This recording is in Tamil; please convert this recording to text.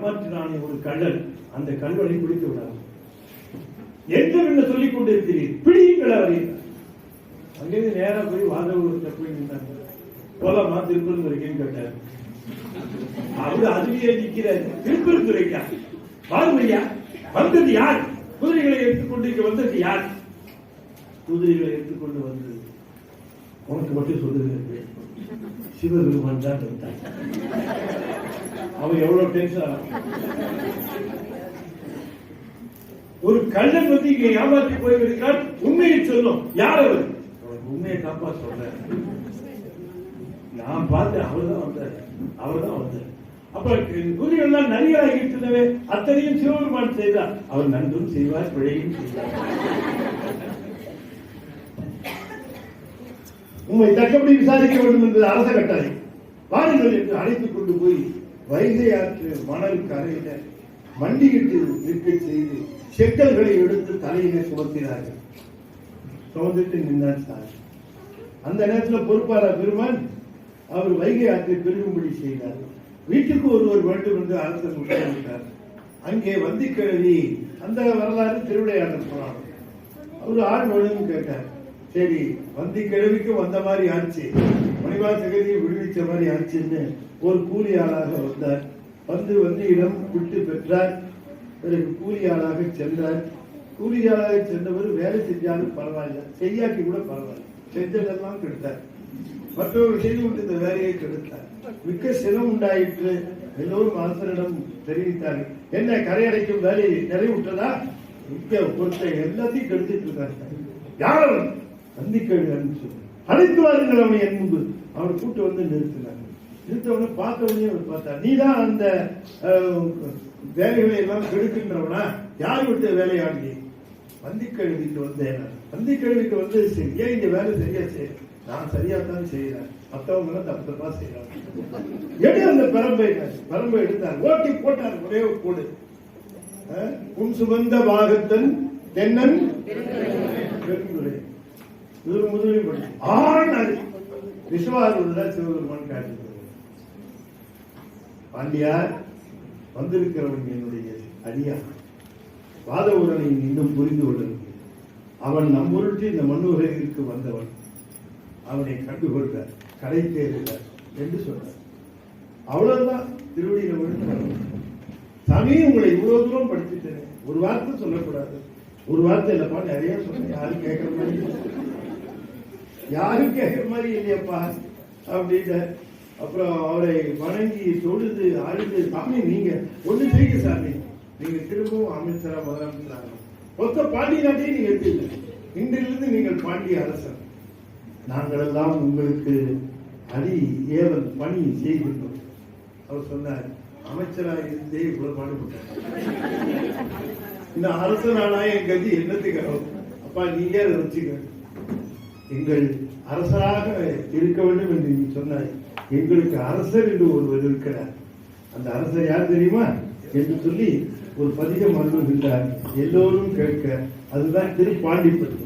ஏமாற்றினானே ஒரு கள்ளன், அந்த கல்வனை பிடித்து விடாது என்று சொல்லிக் கொண்டிருக்கிறீர், பிடியுங்கள் அவரை. அங்கிருந்து நேரம் போய் வாதவூரத்தை போய் நின்றாங்க. போலாமா திருப்பரங்குறைக்குன்னு கேட்டார். அவரு அதுலயே நிற்கிறார். திருப்பரங்குறைக்கா பாருமையா, வந்தது யார்? குதிரைகளை எடுத்துக்கொண்டு இங்க வந்தது யார்? குதிரைகளை எடுத்துக்கொண்டு வந்தது உனக்கு மட்டும் சொல்லுகிறது சிவபெருமான் தான் இருந்தார். அவன் எவ்வளவு டென்ஷன் ஆகும். ஒரு கள்ளன் வந்து இங்க ஏமாற்றி போயிருக்கிறார். உண்மையை சொல்லும். யார் அவர்? உண்மையை காப்பா சொல்ற. நான் பார்த்தேன். அவர்தான் வந்தார். அவர்தான் வந்தார். அப்ப குதிரைகள்லாம் நரிகளாகிட்டு இருந்தவே அத்தனையும் சிவபெருமான் செய்தார். அவர் நன்றும் செய்வார், பிழையும் செய்வார். உண்மை தக்கபடி விசாரிக்க வேண்டும் என்பது அரச கட்டளை. வாருங்கள் என்று அழைத்துக் கொண்டு போய் வைகை ஆற்று மணல் கரையில மண்டியிட்டு நிற்க செய்து செக்கல்களை எடுத்து தலையிலே சுமத்தினார்கள். சுமந்துட்டு நின்றார் சார். அந்த நேரத்தில் பொறுப்பாளா பெருமான் அவர் வைகை ஆற்றை பெருகும்படி செய்தார். வீட்டுக்கு ஒருவர் வேண்டும் என்று அரசர் உத்தரவிட்டார். அங்கே வந்திக்கிழவி, அந்த வரலாறு திருவிளையாடல் போனார். அவரு ஆள் வேணும்னு கேட்டார். சரி, வந்தி கிழவிக்கு வந்த மாதிரி ஆச்சு, மணிவாசகரியை விடுவிச்ச மாதிரி ஆச்சுன்னு ஒரு கூலி ஆளாக வந்தார். வந்தியிடம் விட்டு பெற்றார். பிறகு கூலி ஆளாக சென்றார். கூலி ஆளாக சென்றவர் வேலை செஞ்சாலும் பரவாயில்ல, செய்யாட்டி கூட பரவாயில்ல, செஞ்சதெல்லாம் கெடுத்தார். மற்றவர்கள் செய்து விட்டு இந்த வேலையை கெடுத்தார். மிக்க சினம் உண்டாயிற்று. எல்லோரும் அரசரிடம் தெரிவித்தார்கள். என்ன கரையடைக்கும் வேலையை நிறைவுற்றதா? மிக்க பொறுத்த எல்லாத்தையும் கெடுத்துட்டு இருக்காங்க. யார்? வந்திக்கேள்வி சொல்லி அழைத்து வாருங்கள் அவனை என் முன்பு. அவனை கூட்டு வந்து நிறுத்தினாங்க. நிறுத்தவனை பார்த்தவனே அவர் பார்த்தார். நீதான் அந்த வேலைகளை எல்லாம் கெடுக்கின்றவனா? யார் விட்டு வேலையாடி? வந்திக்கேள்விக்கு வந்தேன். வந்திக்கேள்விக்கு வந்து சரி, ஏன் இந்த வேலை சரியா செய்ய? நான் சரியா தான் செய்யறேன், மற்றவங்க எல்லாம் தப்பு தப்பா செய்யறாங்க. எடு அந்த பரம்பை எடுத்தார், ஓட்டி போட்டார். ஒரே ஒரு போடு. உன் சுமந்த பாகத்தன் தென்னன் பெருந்துரை முதலில் விஸ்வாரூர் சிவபெருமான் காட்டி பாண்டியார் வந்திருக்கிறவன் என்னுடைய அடியா. வாதவூரனை இன்னும் புரிந்து கொள்ளவில்லை. அவன் நம்மொருட்டு இந்த மண்ணுலகிற்கு வந்தவன். அவனை கண்டுகொள்றார், கடை தேர்கிறார் என்று சொன்னார். அவ்வளவுதான். திருவடியில விழுந்து சாமி, உங்களை இவ்வளவு தூரம் படிச்சுட்டேன், ஒரு வார்த்தை சொல்லக்கூடாது. ஒரு வார்த்தை இல்லப்பா, நிறைய சொன்னேன். யாரும் கேட்கற மாதிரி இல்லையப்பா அப்படின்னு. அப்புறம் அவரை வணங்கி தொழுது அழுது, சாமி நீங்க ஒண்ணு செய்யுங்க சாமி, நீங்க திரும்பவும் அமைச்சரா முதலமைச்சராக மொத்த பாண்டிய நாட்டையும் நீங்க எடுத்துங்க. இன்றிலிருந்து நீங்கள் பாண்டிய அரசர். நாங்கள் எல்லாம் உங்களுக்கு அடி ஏவல் பணி செய்கின்றோம். அவர் சொன்னார், அமைச்சராக இருந்தே இவ்வளவு பாடுபட்டார், இந்த அரசனானா என் கதி என்னத்துக்கு? அப்பா நீங்க அதை வச்சுக்க, எங்கள் அரசராக இருக்க வேண்டும் என்று நீ சொன்னாய். எங்களுக்கு அரசர் என்று ஒருவர் இருக்கிறார். அந்த அரசர் யார் தெரியுமா என்று சொல்லி ஒரு பதிகம் அனுப்புகின்றார். எல்லோரும் கேட்க. அதுதான் திருப்பாண்டிப்பட்டு.